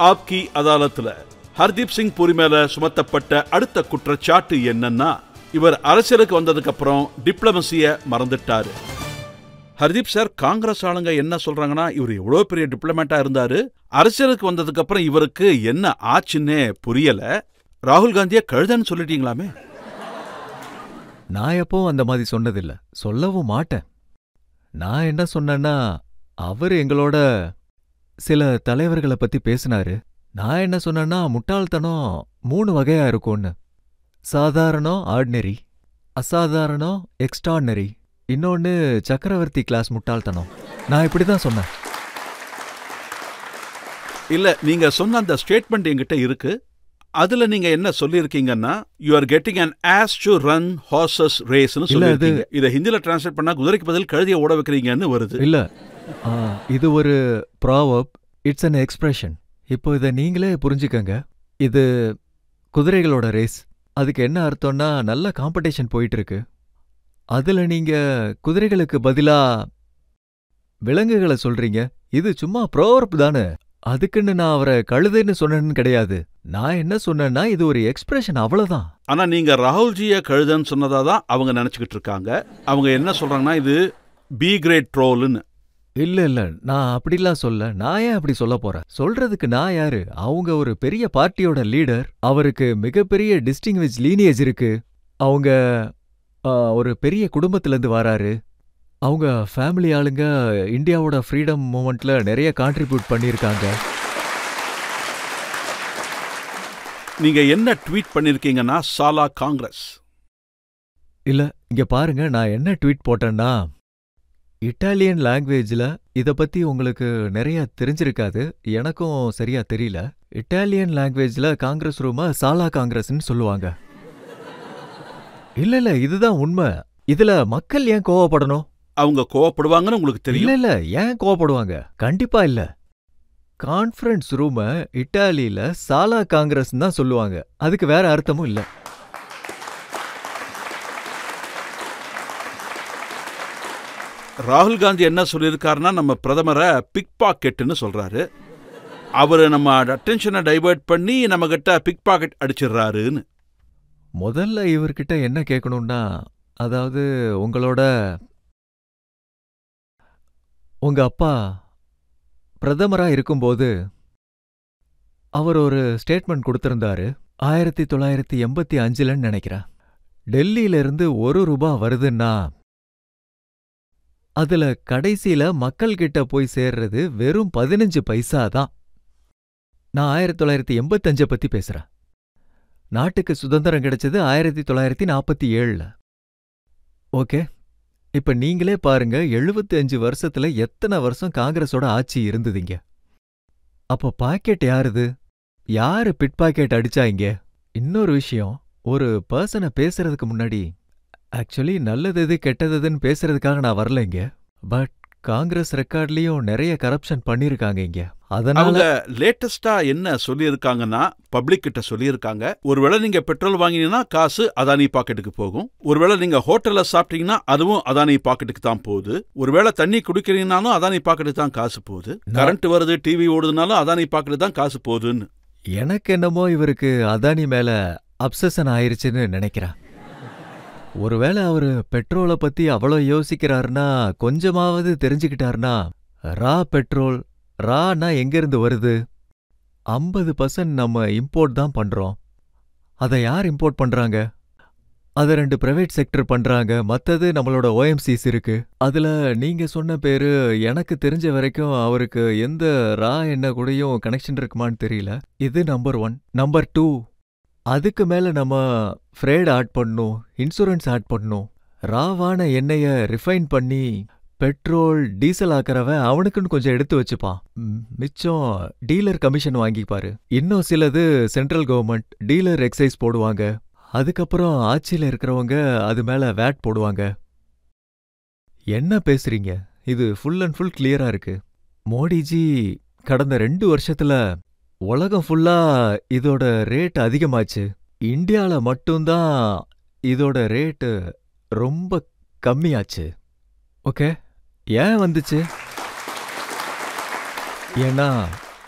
ஆப்கி அதாலத்துல ஹர்தீப் சிங் பூரி மேல சுமத்தப்பட்ட அடுத்த குற்றச்சாட்டு என்னன்னா, இவர் அரசியலுக்கு வந்ததுக்கு அப்புறம் டிப்ளமசிய மறந்துட்டாரு. ஹர்தீப் சார், காங்கிரஸ் ஆளுங்க என்ன சொல்றாங்கன்னா, இவர் எவ்வளவு பெரிய டிப்ளமேட்டா இருந்தாரு, அரசியலுக்கு வந்ததுக்கு அப்புறம் இவருக்கு என்ன ஆச்சுன்னே புரியல. ராகுல் காந்திய கழுதன்னு சொல்லிட்டீங்களாமே? நான் எப்போ அந்த மாதிரி சொன்னதில்ல, சொல்லவும் மாட்டேன். நான் என்ன சொன்னேன்னா, அவர் எங்களோட சில தலைவர்களை பத்தி பேசினாரு. நான் என்ன சொன்னேன்னா, முட்டாள்தனம் 3 வகையா இருக்கும்னு. சாதாரணம் ஆர்டினரி, அசாதாரணம் எக்ஸ்ட்ராடினரி, இன்னொன்னு சக்கரவர்த்தி கிளாஸ் முட்டாள்தனம். நான் இப்படிதான் சொன்னேன். இல்ல, நீங்க சொன்ன அந்த ஸ்டேட்மெண்ட் என்கிட்ட இருக்கு. அதுல நீங்க என்ன சொல்லிருக்கீங்கன்னா, you are getting an ass to run horses raceன்னு சொல்லிருக்கீங்க. இத ஹிந்தில டிரான்ஸ்லேட் பண்ணா குதிரைக்கு பதில் கழுதையை ஓட வைக்கிறீங்கன்னு வருது. இல்ல, இது ஒரு ப்ராவர்ப், இட்ஸ் an எக்ஸ்பிரஷன். இப்போ இதை நீங்களே புரிஞ்சுக்கங்க. இது குதிரைகளோட ரேஸ். அதுக்கு என்ன அர்த்தம்னா, நல்ல காம்படிஷன் போயிட்டு இருக்கு. அதுல நீங்க குதிரைகளுக்கு பதிலா விலங்குகளை சொல்றீங்க. இது சும்மா ப்ரோவர்ப் தானே. அதுக்குன்னு நான் அவரை கழுதைன்னு சொன்னேன்னு கிடையாது. நான் என்ன சொன்னேன்னா, இது ஒரு எக்ஸ்பிரஷன், அவ்வளவுதான். ஆனா நீங்க ராகுல்ஜிய கழுதன்னு சொன்னதாதான் அவங்க நினைச்சுக்கிட்டு இருக்காங்க. அவங்க என்ன சொல்றாங்கன்னா, இது பி கிரேட் ட்ரோல்னு. இல்ல இல்ல, நான் அப்படிலாம் சொல்ல. நான் ஏன் அப்படி சொல்ல போறேன்? சொல்றதுக்கு நான் யாரு? அவங்க ஒரு பெரிய பார்ட்டியோட லீடர். அவருக்கு மிகப்பெரிய டிஸ்டிங்விஷ் லீனியேஜ் இருக்கு. அவங்க ஒரு பெரிய குடும்பத்திலேருந்து வராரு. அவங்க ஃபேமிலி ஆளுங்க இந்தியாவோட ஃப்ரீடம் மூமெண்ட்ல நிறைய கான்ட்ரிபியூட் பண்ணியிருக்காங்க. நீங்க என்ன ட்வீட் பண்ணிருக்கீங்கன்னா, சாலா காங்கிரஸ். இல்ல, இங்க பாருங்க, நான் என்ன ட்வீட் போட்டேன்னா, இட்டாலியன் லாங்குவேஜ்ல இத பத்தி உங்களுக்கு நிறைய தெரிஞ்சிருக்காது, எனக்கும் சரியா தெரியல. இட்டாலியன் லாங்குவேஜ்ல காங்கிரஸ் ரூம சாலா காங்கிரஸ்ன்னு சொல்லுவாங்க. இல்ல இல்ல, இதுதான் உண்மை. இதுல மக்கள் ஏன் கோவப்படணும்? அவங்க கோவப்படுவாங்கன்னு உங்களுக்கு தெரியும்? இல்ல இல்ல, ஏன் கோவப்படுவாங்க? கண்டிப்பா இல்ல. கான்ஃபரன்ஸ் ரூம இட்டாலியில சாலா காங்கிரஸ் தான் சொல்லுவாங்க. அதுக்கு வேற அர்த்தமும் இல்ல. ராகுல் காந்தி என்ன சொல்லியிருக்காருன்னா, நம்ம பிரதமரை பிக் பாக்கெட்னு சொல்றாரு. அவரு நம்ம அட்டென்ஷனை டைவர்ட் பண்ணி நம்ம கிட்ட பிக் பாக்கெட் அடிச்சிடுறாருன்னு. முதல்ல இவர்கிட்ட என்ன கேட்கணும்னா, அதாவது உங்க அப்பா பிரதமரா இருக்கும்போது அவர் ஒரு ஸ்டேட்மெண்ட் கொடுத்திருந்தாரு. 1985ன்னு நினைக்கிறேன். டெல்லியில இருந்து ₹1 வருதுன்னா அதுல கடைசியில மக்கள் கிட்ட போய் சேர்றது வெறும் 15 பைசா தான். நான் 1985 பத்தி பேசுறேன். நாட்டுக்கு சுதந்திரம் கிடைச்சது 1947ல. ஓகே, இப்ப நீங்களே பாருங்க, 75 வருஷத்துல எத்தனை வருஷம் காங்கிரஸோட ஆட்சி இருந்ததுங்க. அப்போ பாக்கெட் யாருது? யாரு பிட் பாக்கெட் அடிச்சா இங்க? இன்னொரு விஷயம், ஒரு பர்சனை பேசுறதுக்கு முன்னாடி ஆக்சுவலி நல்லது எது கெட்டதுன்னு பேசுறதுக்காக நான் வரல இங்க. பட் காங்கிரஸ் ரெக்கார்ட்லயும் நிறைய கரப்ஷன் பண்ணிருக்காங்க இங்க. அதனால லேட்டஸ்டா என்ன சொல்லியிருக்காங்கன்னா, பப்ளிக் கிட்ட சொல்லியிருக்காங்க, ஒருவேளை நீங்க பெட்ரோல் வாங்கினீங்கன்னா காசு அதானி பாக்கெட்டுக்கு போகும். ஒருவேளை நீங்க ஹோட்டல்ல சாப்பிட்டீங்கன்னா அதுவும் அதானி பாக்கெட்டுக்கு தான் போகுது. ஒருவேளை தண்ணி குடிக்கிறீங்கன்னாலும் அதானி பாக்கெட்டுக்கு தான் காசு போகுது. கரண்ட் வருது, டிவி ஓடுதுனாலும் அதானி பாக்கெட்டு தான் காசு போகுதுன்னு. எனக்கு என்னமோ இவருக்கு அதானி மேல அப்சஷன் ஆயிருச்சுன்னு நினைக்கிறேன். ஒருவேளை அவரு பெட்ரோலை பத்தி அவ்வளோ யோசிக்கிறாருன்னா, கொஞ்சமாவது தெரிஞ்சுக்கிட்டாருன்னா, ரா பெட்ரோல், ரானா எங்கிருந்து வருது? 50% நம்ம இம்போர்ட் தான் பண்றோம். அதை யார் இம்போர்ட் பண்றாங்க? அதை 2 பிரைவேட் செக்டர் பண்றாங்க. மத்தது நம்மளோட OMCs இருக்கு. அதுல நீங்க சொன்ன பேரு எனக்கு தெரிஞ்ச வரைக்கும் அவருக்கு எந்த ரா என்ன கூடயும் கனெக்ஷன் இருக்குமான்னு தெரியல. இது நம்பர் 1. நம்பர் 2, அதுக்கு மேல நம்ம ஃப்ரேட் ஆட் பண்ணணும், இன்சூரன்ஸ் ஆட் பண்ணணும். ராவான எண்ணெய ரிஃபைன் பண்ணி பெட்ரோல் டீசல் ஆக்கிறவன் அவனுக்குன்னு கொஞ்சம் எடுத்து வச்சுப்பான். மிச்சம் டீலர் கமிஷன் வாங்கிப்பாரு. இன்னும் சிலது சென்ட்ரல் கவர்மெண்ட் டீலர் எக்ஸைஸ் போடுவாங்க. அதுக்கப்புறம் ஆட்சியில இருக்கிறவங்க அது மேல வேட் போடுவாங்க. என்ன பேசுறீங்க? இது ஃபுல் அண்ட் ஃபுல் கிளியரா இருக்கு. மோடிஜி கடந்த 2 வருஷத்துல உலகம் ஃபுல்லா இதோட ரேட் அதிகமாச்சு. இந்தியால மட்டும்தான் இதோட ரேட்டு ரொம்ப கம்மியாச்சு. ஓகே, ஏன் வந்துச்சு? ஏன்னா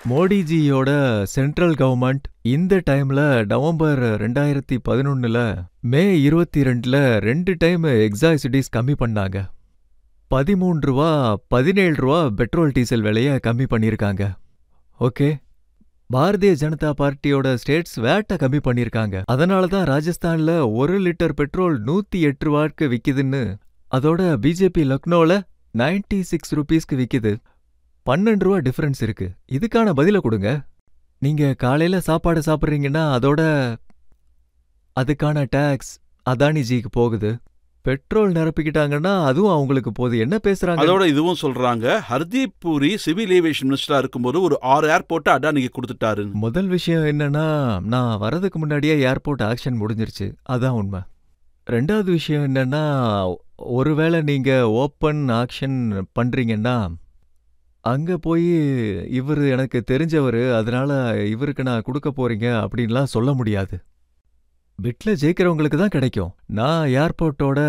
மோடிஜியோட சென்ட்ரல் கவர்மெண்ட் இந்த டைம்ல நவம்பர் 2011ல மே 22ல 2 டைம் எக்ஸைஸ் கம்மி பண்ணாங்க. 13 ரூபா 17 ரூபா பெட்ரோல் டீசல் விலைய கம்மி பண்ணிருக்காங்க. ஓகே, பாரதிய ஜனதா பார்ட்டியோட ஸ்டேட்ஸ் வேட்டை கம்மி பண்ணிருக்காங்க. அதனால தான் ராஜஸ்தான்ல 1 லிட்டர் பெட்ரோல் 108 ரூபாய்க்கு விக்குதுன்னு. அதோட பிஜேபி லக்னோல 96 ரூபீஸ்க்கு விக்குது. 12 ரூபா டிஃபரன்ஸ் இருக்கு. இதுக்கான பதில கொடுங்க. நீங்க காலையில சாப்பாடு சாப்பிட்றீங்கன்னா அதோட அதுக்கான டாக்ஸ் அதானிஜிக்கு போகுது. பெட்ரோல் நிரப்பிக்கிட்டாங்கன்னா அதுவும் அவங்களுக்கு போகுது. என்ன பேசுறாங்க? அதோட இதுவும் சொல்றாங்க, ஹர்தீப் பூரி சிவில் ஏவியேஷன் மினிஸ்டரா இருக்கும்போது ஒரு 6 ஏர்போர்ட் அடானிக்கு கொடுத்துட்டாரு. முதல் விஷயம் என்னன்னா, நான் வரதுக்கு முன்னாடியே ஏர்போர்ட் ஆக்ஷன் முடிஞ்சிருச்சு. அதான் உண்மை. ரெண்டாவது விஷயம் என்னன்னா, ஒருவேளை நீங்க ஓப்பன் ஆக்ஷன் பண்றீங்கன்னா அங்க போய் இவரு எனக்கு தெரிஞ்சவரு, அதனால இவருக்கு நான் கொடுக்க போறீங்க அப்படின்லாம் சொல்ல முடியாது. பிட்ல ஜெயிக்கிறவங்களுக்கு தான் கிடைக்கும். நான் ஏர்போர்ட்டோட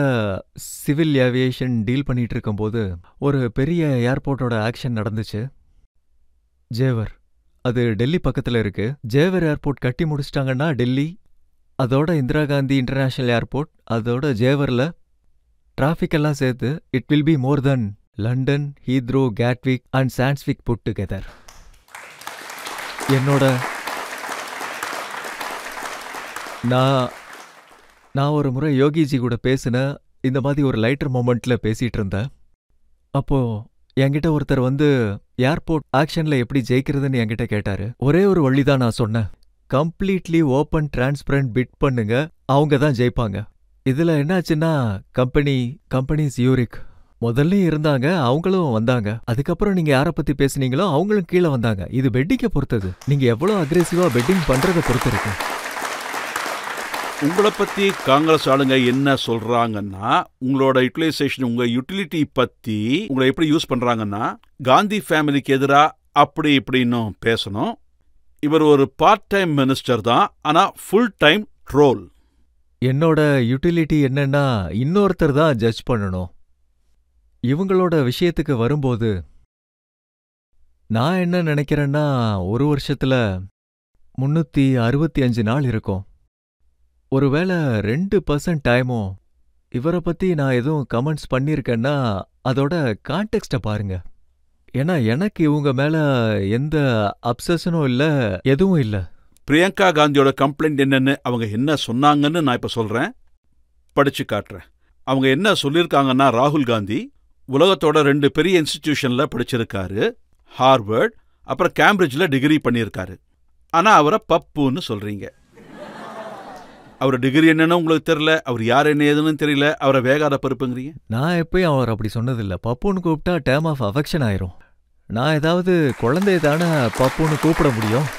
சிவில் ஏவியேஷன் டீல் பண்ணிட்டு இருக்கும்போது ஒரு பெரிய ஏர்போர்ட்டோட ஆக்ஷன் நடந்துச்சு. ஜேவர், அது டெல்லி பக்கத்துல இருக்கு. ஜேவர் ஏர்போர்ட் கட்டி முடிச்சிட்டாங்கன்னா டெல்லி, அதோட இந்திரா காந்தி இன்டர்நேஷனல் ஏர்போர்ட், அதோட ஜேவர்ல டிராஃபிக் எல்லாம் சேர்த்து it will be more than London, Heathrow, Gatwick and Stansted put together. நான் ஒரு முறை யோகிஜி கூட பேசின இந்த மாதிரி ஒரு லைட்டர் மொமெண்ட்ல பேசிட்டு இருந்தேன். அப்போ என்கிட்ட ஒருத்தர் வந்து ஏர்போர்ட் ஆக்ஷன்ல எப்படி ஜெயிக்கிறதுன்னு என்கிட்ட கேட்டாரு. ஒரே ஒரு வழிதான் நான் சொன்னேன், கம்ப்ளீட்லி ஓப்பன் டிரான்ஸ்பரண்ட் பிட் பண்ணுங்க, அவங்க தான் ஜெயிப்பாங்க. இதுல என்னாச்சுன்னா, கம்பெனிஸ் யூரிக் முதல்ல இருந்தாங்க, அவங்களும் வந்தாங்க. அதுக்கப்புறம் நீங்க யாரை பத்தி பேசுனீங்களோ அவங்களும் கீழே வந்தாங்க. இது பெட்டிங்க பொறுத்தது. நீங்க எவ்வளவு அக்ரெசிவா பெட்டிங் பண்றதை பொறுத்து இருக்கு. உங்களை பத்தி காங்கிரஸ் ஆளுங்க என்ன சொல்றாங்கன்னா, உங்களோட யூட்டிலைசேஷன், உங்க யூட்டிலிட்டி பத்தி உங்களை எப்படி யூஸ் பண்றாங்கன்னா, காந்தி ஃபேமிலிக்கு எதிரா அப்படி இப்படின்னு பேசணும். இவர் ஒரு பார்ட் டைம் மினிஸ்டர் தான், ஆனா ஃபுல் டைம் ட்ரோல். என்னோட யூட்டிலிட்டி என்னன்னா, இன்னொருத்தர் தான் ஜட்ஜ் பண்ணணும். இவங்களோட விஷயத்துக்கு வரும்போது நான் என்ன நினைக்கிறேன்னா, ஒரு வருஷத்துல 365 நாள் இருக்கும். ஒருவேளை 2% டைமும் இவரை பத்தி நான் எதுவும் கமெண்ட்ஸ் பண்ணியிருக்கேன்னா அதோட கான்டெக்ஸ்ட பாருங்க. ஏன்னா எனக்கு இவங்க மேல எந்த அப்சஷனும் இல்ல, எதுவும் இல்ல. பிரியங்கா காந்தியோட கம்ப்ளைண்ட் என்னன்னு, அவங்க என்ன சொன்னாங்கன்னு நான் இப்ப சொல்றேன், படிச்சு காட்டுறேன். அவங்க என்ன சொல்லியிருக்காங்கன்னா, ராகுல் காந்தி உலகத்தோட 2 பெரிய இன்ஸ்டிடியூஷன்ல படிச்சிருக்காரு, ஹார்வர்ட் அப்புறம் கேம்பிரிட்ஜ்ல டிகிரி பண்ணியிருக்காரு. ஆனா அவரை பப்புன்னு சொல்றீங்க. அவர் டிகிரி என்னன்னு உங்களுக்கு தெரியல, அவர் யார் என்ன ஏதுன்னு தெரியல, அவரை வேகாத பருப்புங்கிறீங்க. நான் எப்பயும் அவர் அப்படி சொன்னதில்ல. பப்புன்னு கூப்பிட்டா டேம் ஆஃப் அஃபெக்ஷன் ஆயிரும். நான் ஏதாவது குழந்தைய தானே பப்புன்னு கூப்பிட முடியும்?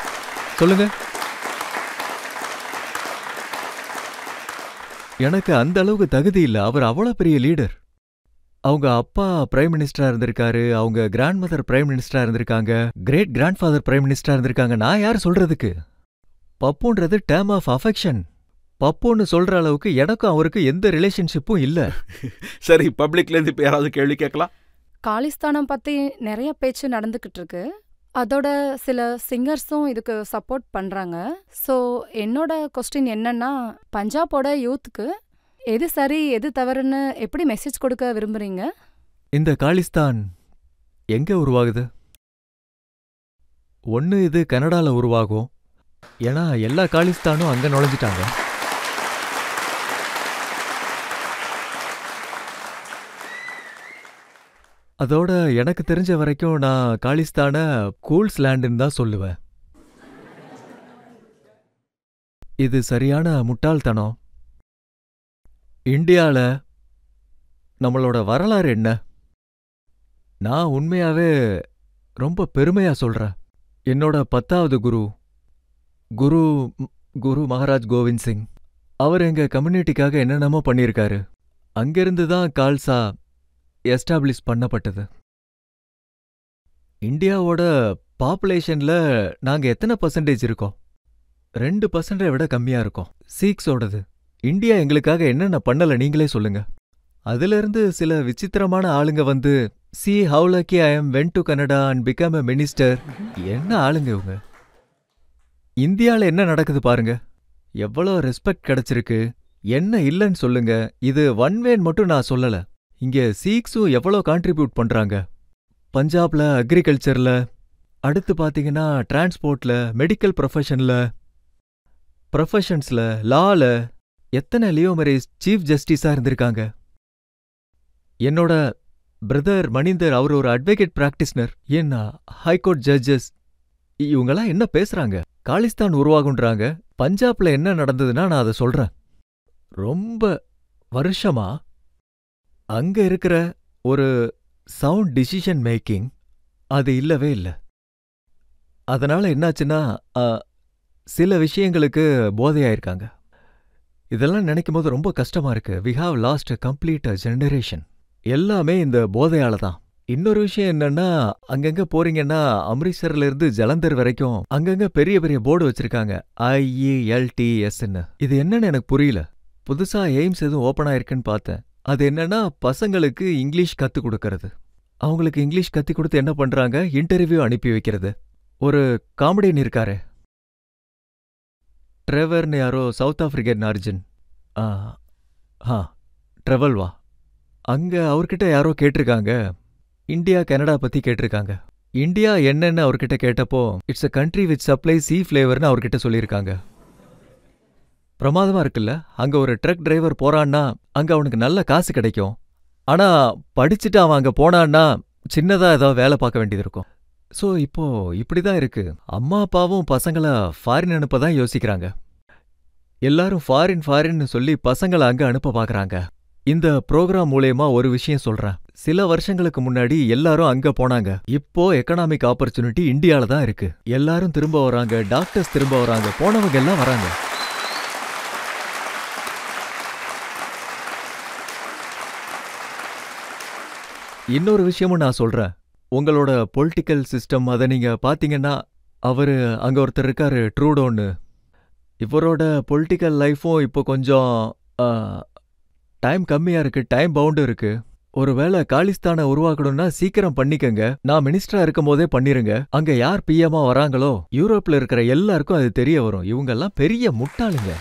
சொல்லுங்க. எனக்கு அந்த அளவுக்கு தகுதி இல்லை. அவர் அவ்வளோ பெரிய லீடர். அவங்க அப்பா பிரைம் மினிஸ்டரா இருந்திருக்காரு, அவங்க கிராண்ட் மதர் பிரைம் மினிஸ்டரா இருந்திருக்காங்க, கிரேட் கிராண்ட் ஃபாதர் பிரைம் மினிஸ்டரா இருந்திருக்காங்க. நான் யார் சொல்றதுக்கு? பப்புன்றது டேம் ஆஃப் அஃபெக்ஷன். பப்புன்னு சொல்ற அளவுக்கு எனக்கும் அவருக்கு எந்த ரிலேஷன்ஷிப்பும் இல்ல. சரி, பப்ளிக்ல இருந்து இப்ப யாராவது கேள்வி கேட்கலாம். காலிஸ்தானம் பத்தி நிறைய பேச்சு நடந்துகிட்டு இருக்கு. அதோட சில சிங்கர்ஸும் இதுக்கு சப்போர்ட் பண்றாங்க. ஸோ என்னோட கொஸ்டின் என்னன்னா, பஞ்சாபோட யூத்துக்கு எது சரி எது தவறுன்னு எப்படி மெசேஜ் கொடுக்க விரும்புறீங்க? இந்த காலிஸ்தான் எங்க உருவாகுது? ஒன்னு இது கனடால உருவாகும், ஏன்னா எல்லா காலிஸ்தானும் அங்க நுழைஞ்சிட்டாங்க. அதோட எனக்கு தெரிஞ்ச வரைக்கும் நான் காலிஸ்தான கூல்ஸ் லேண்டுன்னு தான் சொல்லுவேன். இது சரியான முட்டாள்தனம். இந்தியால நம்மளோட வரலாறு என்ன? நான் உண்மையாவே ரொம்ப பெருமையா சொல்றேன். என்னோட 10வது குரு மகாராஜ் கோவிந்த் சிங், அவர் எங்க கம்யூனிட்டிக்காக என்னென்னமோ பண்ணியிருக்காரு. அங்கிருந்து தான் கால்சா எஸ்டாப்ளிஷ் பண்ணப்பட்டது. இந்தியாவோட பாப்புலேஷன்ல நாங்க எத்தனை பர்சன்டேஜ் இருக்கோம்? 2% விட கம்மியா இருக்கோம். சீக்ஸோடது. இந்தியா எங்களுக்காக என்னென்ன பண்ணல நீங்களே சொல்லுங்க. அதிலிருந்து சில விசித்திரமான ஆளுங்க வந்து See how lucky I am went to Canada and become a minister. என்ன ஆளுங்க இவங்க? இந்தியால என்ன நடக்குது பாருங்க. எவ்வளோ ரெஸ்பெக்ட் கிடைச்சிருக்கு. என்ன இல்லைன்னு சொல்லுங்க. இது ஒன் வேன்னு மட்டும் நான் சொல்லல. இங்க சீக்ஸும் எவ்வளோ கான்ட்ரிபியூட் பண்றாங்க. பஞ்சாப்ல அக்ரிகல்ச்சர்ல, அடுத்து பாத்தீங்கன்னா டிரான்ஸ்போர்ட்ல, மெடிக்கல் ப்ரொஃபஷன்ஸ்ல, லால எத்தனை லியோமரேஸ் சீஃப் ஜஸ்டிஸா இருந்திருக்காங்க. என்னோட பிரதர் மணிந்தர் அவர் ஒரு அட்வொகேட் பிராக்டிஸ்னர். என்ன ஹைகோர்ட் ஜட்ஜஸ் இவங்கெல்லாம் என்ன பேசுறாங்க? காலிஸ்தான் உருவாகுன்றாங்க. பஞ்சாப்ல என்ன நடந்ததுன்னா நான் அதை சொல்றேன். ரொம்ப வருஷமா அங்க இருக்கிற ஒரு சவுண்ட் டிசிஷன் மேக்கிங் அது இல்லவே இல்லை. அதனால என்னாச்சுன்னா சில விஷயங்களுக்கு போதையாயிருக்காங்க. இதெல்லாம் நினைக்கும் போது ரொம்ப கஷ்டமா இருக்கு. We have lost complete generation. எல்லாமே இந்த போதையால தான். இன்னொரு விஷயம் என்னன்னா, அங்கங்க போறீங்கன்னா அம்ரித்சர்ல இருந்து ஜலந்தர் வரைக்கும் அங்கங்க பெரிய பெரிய போர்டு வச்சிருக்காங்க, IELTSன்னு. இது என்னன்னு எனக்கு புரியல. புதுசா எய்ம்ஸ் எதுவும் ஓப்பன் ஆயிருக்குன்னு பார்த்தேன். அது என்னன்னா, பசங்களுக்கு இங்கிலீஷ் கத்து கொடுக்கறது. அவங்களுக்கு இங்கிலீஷ் கத்து கொடுத்து என்ன பண்றாங்க, இன்டர்வியூ அனுப்பி வைக்கிறது. ஒரு காமெடியன் இருக்காரு, ட்ரெவர்னு யாரோ, சவுத் ஆப்பிரிக்கன் ஆரிஜின். ட்ரெவல்வா. அங்க அவர்கிட்ட யாரோ கேட்டிருக்காங்க, இந்தியா கனடா பத்தி கேட்டிருக்காங்க. இந்தியா என்னன்னு அவர்கிட்ட கேட்டப்போ, it's a country which supply sea ஃபிளேவர்னு அவர்கிட்ட சொல்லியிருக்காங்க. பிரமாதமா இருக்குல்ல? அங்க ஒரு ட்ரக் டிரைவர் போறான்னா அங்க அவனுக்கு நல்ல காசு கிடைக்கும். ஆனா படிச்சுட்டு அவன் அங்க போனான்னா சின்னதா ஏதாவது வேலை பார்க்க வேண்டியது இருக்கும். ஸோ இப்போ இப்படிதான் இருக்கு. அம்மா அப்பாவும் பசங்களை ஃபாரின் அனுப்ப தான் யோசிக்கிறாங்க. எல்லாரும் ஃபாரின்னு சொல்லி பசங்களை அங்க அனுப்ப பார்க்கறாங்க. இந்த ப்ரோக்ராம் மூலயமா ஒரு விஷயம் சொல்றேன். சில வருஷங்களுக்கு முன்னாடி எல்லாரும் அங்க போனாங்க. இப்போ எக்கனாமிக் ஆப்பர்ச்சுனிட்டி இந்தியால தான் இருக்கு. எல்லாரும் திரும்ப வராங்க, டாக்டர்ஸ் திரும்ப வராங்க, போனவங்க எல்லாம் வராங்க. இன்னொரு விஷயமும் நான் சொல்றேன். உங்களோட பொலிட்டிக்கல் சிஸ்டம் அதை நீங்க பாத்தீங்கன்னா, அங்க ஒருத்தர் இருக்காரு, ட்ரூடோன்னு. இவரோட பொலிட்டிக்கல் லைஃபும் இப்போ கொஞ்சம் டைம் கம்மியா இருக்கு, டைம் பவுண்டு இருக்கு. ஒருவேளை காலிஸ்தானை உருவாக்கணும்னா சீக்கிரம் பண்ணிக்கங்க. நான் மினிஸ்டரா இருக்கும் போதே பண்ணிருங்க. அங்க யார் பிஎம்மா வராங்களோ யூரோப்ல இருக்கிற எல்லாருக்கும் அது தெரிய வரும். இவங்கெல்லாம் பெரிய முட்டாளுங்க.